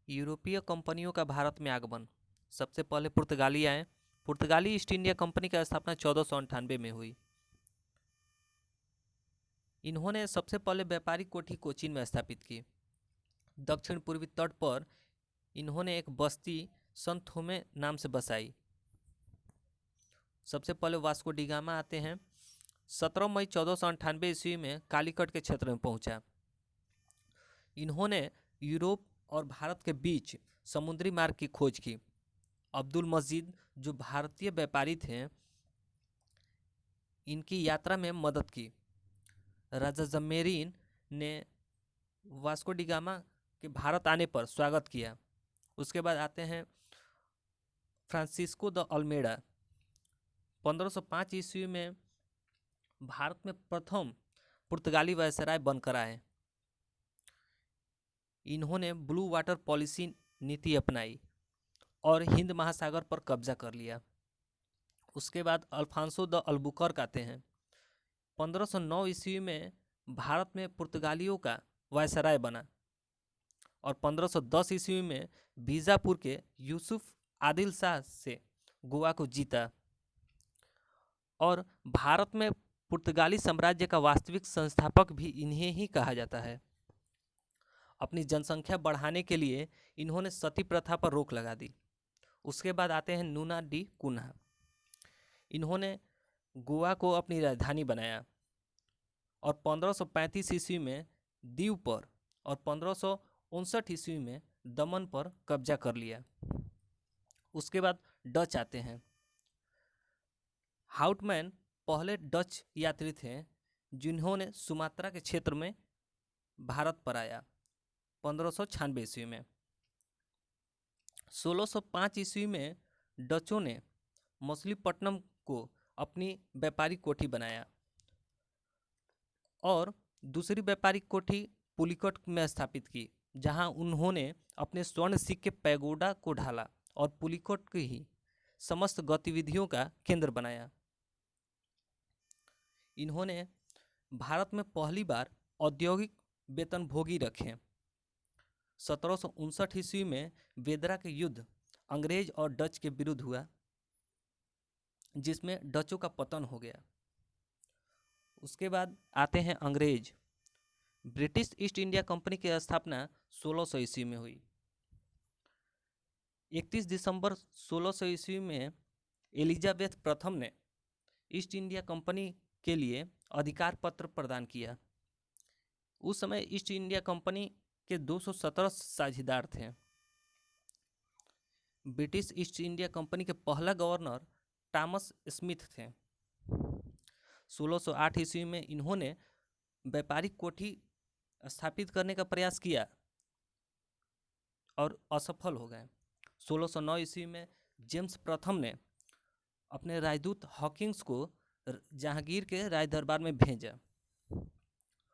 यूरोपीय कंपनियों का भारत में आगमन। सबसे पहले पुर्तगाली आए। पुर्तगाली ईस्ट इंडिया कंपनी की स्थापना 1498 में हुई। इन्होंने सबसे पहले व्यापारिक कोठी कोचीन में स्थापित की। दक्षिण पूर्वी तट पर इन्होंने एक बस्ती संथोमे नाम से बसाई। सबसे पहले वास्को डी गामा आते हैं। 17 मई 1498 ईस्वी में कालीकट के क्षेत्र में पहुंचा। इन्होंने यूरोप और भारत के बीच समुद्री मार्ग की खोज की। अब्दुल मजीद जो भारतीय व्यापारी थे, इनकी यात्रा में मदद की। राजा जम्मेरीन ने वास्को डी गामा के भारत आने पर स्वागत किया। उसके बाद आते हैं फ्रांसिस्को द अल्मेडा। 1505 ईस्वी में भारत में प्रथम पुर्तगाली वायसराय बनकर आए। इन्होंने ब्लू वाटर पॉलिसी नीति अपनाई और हिंद महासागर पर कब्जा कर लिया। उसके बाद अल्फांसो द अल्बुकर्क आते हैं। 1509 ईस्वी में भारत में पुर्तगालियों का वायसराय बना और 1510 ईस्वी में बीजापुर के यूसुफ आदिल शाह से गोवा को जीता। और भारत में पुर्तगाली साम्राज्य का वास्तविक संस्थापक भी इन्हें ही कहा जाता है। अपनी जनसंख्या बढ़ाने के लिए इन्होंने सती प्रथा पर रोक लगा दी। उसके बाद आते हैं नूना डी कुन्हा। इन्होंने गोवा को अपनी राजधानी बनाया और 1535 ईस्वी में दीव पर और 1559 ईस्वी में दमन पर कब्जा कर लिया। उसके बाद डच आते हैं। हाउटमैन पहले डच यात्री थे जिन्होंने सुमात्रा के क्षेत्र में भारत पर आया 1596 ईस्वी में। 1605 ईस्वी में डचों ने मछलीपट्टनम को अपनी व्यापारिक कोठी बनाया और दूसरी व्यापारिक कोठी पुलिकट में स्थापित की, जहां उन्होंने अपने स्वर्ण सिक्के पैगोडा को ढाला और पुलिकट की ही समस्त गतिविधियों का केंद्र बनाया। इन्होंने भारत में पहली बार औद्योगिक वेतनभोगी रखे। 1759 ईस्वी में वेदरा के युद्ध अंग्रेज और डच के विरुद्ध हुआ, जिसमें डचों का पतन हो गया। उसके बाद आते हैं अंग्रेज। ब्रिटिश ईस्ट इंडिया कंपनी की स्थापना 1600 ईस्वी में हुई। 31 दिसंबर 1600 ईस्वी में एलिजाबेथ प्रथम ने ईस्ट इंडिया कंपनी के लिए अधिकार पत्र प्रदान किया। उस समय ईस्ट इंडिया कंपनी के 217 साझेदार थे। ब्रिटिश ईस्ट इंडिया कंपनी के पहला गवर्नर थॉमस स्मिथ थे। 1608 ईस्वी में इन्होंने व्यापारिक कोठी स्थापित करने का प्रयास किया और असफल हो गए। 1609 ईस्वी में जेम्स प्रथम ने अपने राजदूत हॉकिंस को जहांगीर के राज दरबार में भेजा।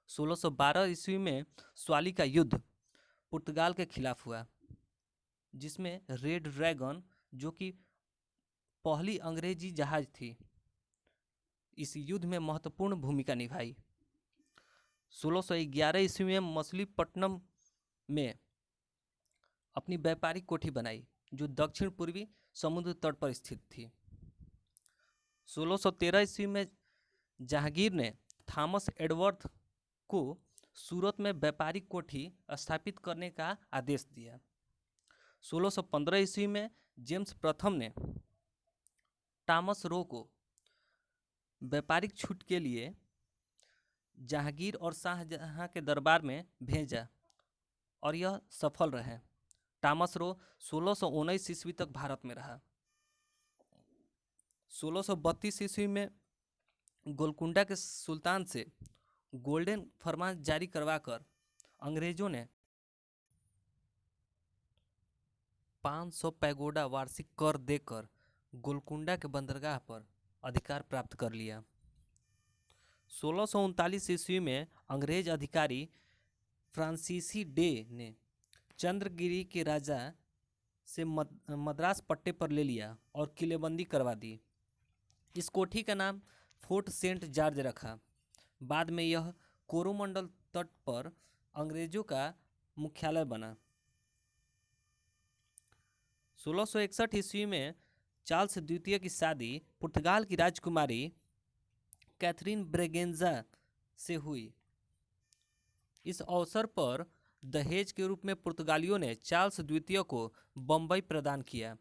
1612 ईस्वी में स्वाली का युद्ध पुर्तगाल के खिलाफ हुआ, जिसमें रेड ड्रैगन, जो कि पहली अंग्रेजी जहाज थी, इस युद्ध में महत्वपूर्ण भूमिका निभाई। 1611 ईस्वी में मछलीपट्टनम में अपनी व्यापारिक कोठी बनाई, जो दक्षिण पूर्वी समुद्र तट पर स्थित थी। 1613 ईस्वी में जहांगीर ने थॉमस एडवर्थ को सूरत में व्यापारिक कोठी स्थापित करने का आदेश दिया। 1615 ईस्वी में जेम्स प्रथम ने थॉमस रो को व्यापारिक छूट के लिए जहांगीर और शाहजहां के दरबार में भेजा और यह सफल रहे। थॉमस रो 1619 ईस्वी तक भारत में रहा। 1632 ईस्वी में गोलकुंडा के सुल्तान से गोल्डन फरमान जारी करवाकर अंग्रेजों ने 500 पैगोडा वार्षिक कर देकर गोलकुंडा के बंदरगाह पर अधिकार प्राप्त कर लिया। 1639 ईस्वी में अंग्रेज अधिकारी फ्रांसीसी डे ने चंद्रगिरी के राजा से मद्रास पट्टे पर ले लिया और किलेबंदी करवा दी। इस कोठी का नाम फोर्ट सेंट जॉर्ज रखा। बाद में यह कोरोमंडल तट पर अंग्रेजों का मुख्यालय बना। 1661 ईस्वी में चार्ल्स द्वितीय की शादी पुर्तगाल की राजकुमारी कैथरीन ब्रेगेंजा से हुई। इस अवसर पर दहेज के रूप में पुर्तगालियों ने चार्ल्स द्वितीय को बम्बई प्रदान किया।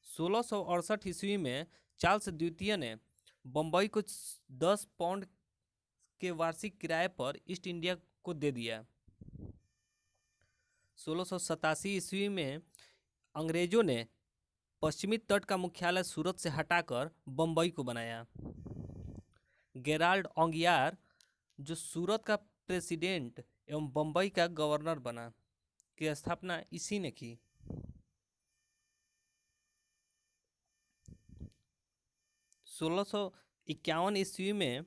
1668 ईस्वी में चार्ल्स द्वितीय ने बम्बई को 10 पाउंड के वार्षिक किराए पर ईस्ट इंडिया को दे दिया। 1687 ईस्वी में अंग्रेजों ने पश्चिमी तट का मुख्यालय सूरत से हटाकर बम्बई को बनाया। गेराल्ड ओंगियार, जो सूरत का प्रेसिडेंट एवं बम्बई का गवर्नर बना, की स्थापना इसी ने की। 1651 ईस्वी में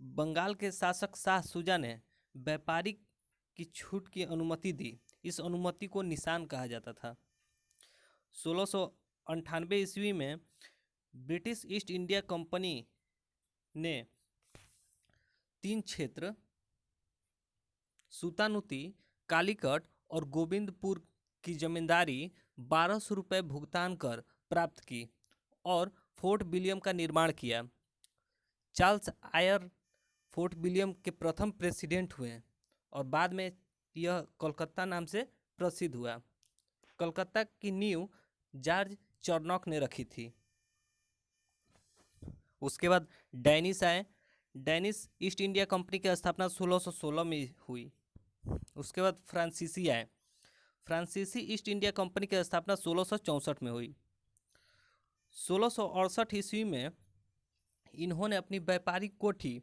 बंगाल के शासक शाह सुजा ने व्यापारिक की छूट की अनुमति दी। इस अनुमति को निशान कहा जाता था। 1698 ईस्वी में ब्रिटिश ईस्ट इंडिया कंपनी ने 3 क्षेत्र सुतानुती, कालीकट और गोविंदपुर की जमींदारी 1200 रुपये भुगतान कर प्राप्त की और फोर्ट विलियम का निर्माण किया। चार्ल्स आयर फोर्ट विलियम के प्रथम प्रेसिडेंट हुए और बाद में यह कोलकाता नाम से प्रसिद्ध हुआ। कलकत्ता की नींव जॉर्ज चरनॉक ने रखी थी। उसके बाद डैनिश आए। डैनिश ईस्ट इंडिया कंपनी की स्थापना 1616 में हुई। उसके बाद फ्रांसीसी आए। फ्रांसीसी ईस्ट इंडिया कंपनी की स्थापना 1664 में हुई। 1668 ईस्वी में इन्होंने अपनी व्यापारिक कोठी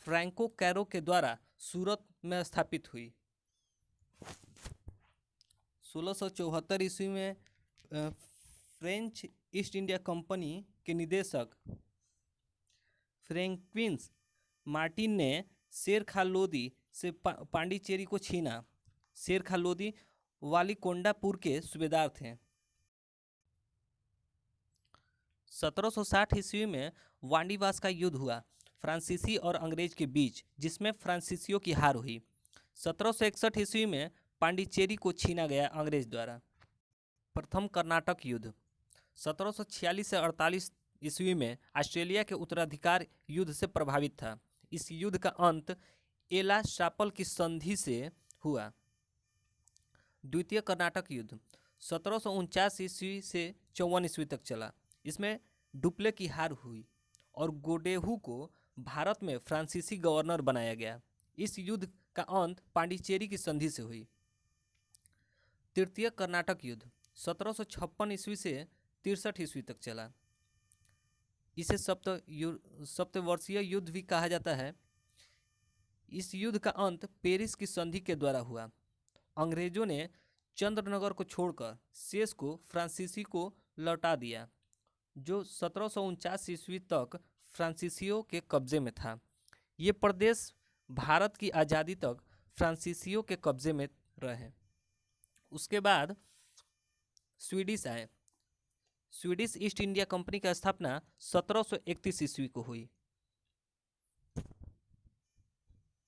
फ्रैंको कैरो के द्वारा सूरत में स्थापित हुई। 1674 ईस्वी में फ्रेंच ईस्ट इंडिया कंपनी के निदेशक फ्रैंक्विन मार्टिन ने शेर खां लोदी से पांडिचेरी को छीना। शेर खां लोदी वालीकोंडापुर के सूबेदार थे। 1760 ईस्वी में वांडीवास का युद्ध हुआ फ्रांसीसी और अंग्रेज के बीच, जिसमें फ्रांसीसियों की हार हुई। 1761 ईस्वी में पांडिचेरी को छीना गया अंग्रेज द्वारा। प्रथम कर्नाटक युद्ध 1746 से 48 ईस्वी में ऑस्ट्रेलिया के उत्तराधिकार युद्ध से प्रभावित था। इस युद्ध का अंत एला शापल की संधि से हुआ। द्वितीय कर्नाटक युद्ध 1749 ईस्वी से 54 ईस्वी तक चला। इसमें डुप्ले की हार हुई और गोडेहू को भारत में फ्रांसीसी गवर्नर बनाया गया। इस युद्ध का अंत पांडिचेरी की संधि से हुई। तृतीय कर्नाटक युद्ध 1756 ईस्वी से 63 ईस्वी तक चला। इसे सप्तवर्षीय युद्ध भी कहा जाता है। इस युद्ध का अंत पेरिस की संधि के द्वारा हुआ। अंग्रेजों ने चंद्रनगर को छोड़कर शेष को फ्रांसीसी को लौटा दिया, जो 1749 ईस्वी तक फ्रांसीसियों के कब्जे में था। ये प्रदेश भारत की आज़ादी तक फ्रांसीसियों के कब्जे में रहे। उसके बाद स्वीडिश आए। स्वीडिश ईस्ट इंडिया कंपनी की स्थापना 1731 ईस्वी को हुई।